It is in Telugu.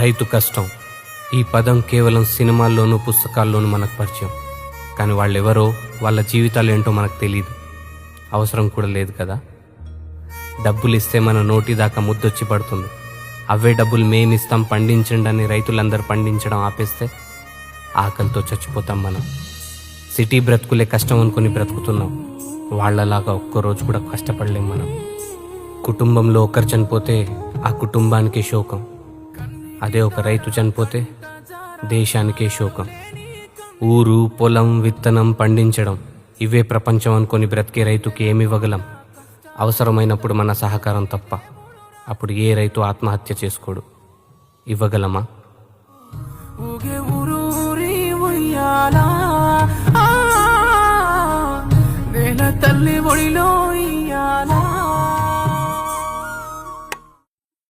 రైతు కష్టం ఈ పదం కేవలం సినిమాల్లోనూ పుస్తకాల్లోనూ మనకు పరిచయం. కానీ వాళ్ళెవరో, వాళ్ళ జీవితాలు ఏంటో మనకు తెలియదు, అవసరం కూడా లేదు కదా. డబ్బులు ఇస్తే మన నోటి దాకా ముద్దొచ్చి పడుతుంది. అవే డబ్బులు మేమిస్తాం పండించండి అని రైతులందరూ పండించడం ఆపేస్తే ఆకలితో చచ్చిపోతాం మనం. సిటీ బ్రతుకులే కష్టం అనుకుని బ్రతుకుతున్నాం. వాళ్లలాగా ఒక్కరోజు కూడా కష్టపడలేం మనం. కుటుంబంలో ఒకరు చనిపోతే ఆ కుటుంబానికే శోకం. అదే ఒక రైతు చనిపోతే దేశానికే శోకం. ఊరు, పొలం, విత్తనం పండించడం ఇవే ప్రపంచం అనుకొని బ్రతికే రైతుకి ఏమివ్వగలం? అవసరమైనప్పుడు మన సహకారం తప్ప. అప్పుడు ఏ రైతు ఆత్మహత్య చేసుకోడు. ఇవ్వగలమా? తల్లి ఒడిలో ఇయ్యాలా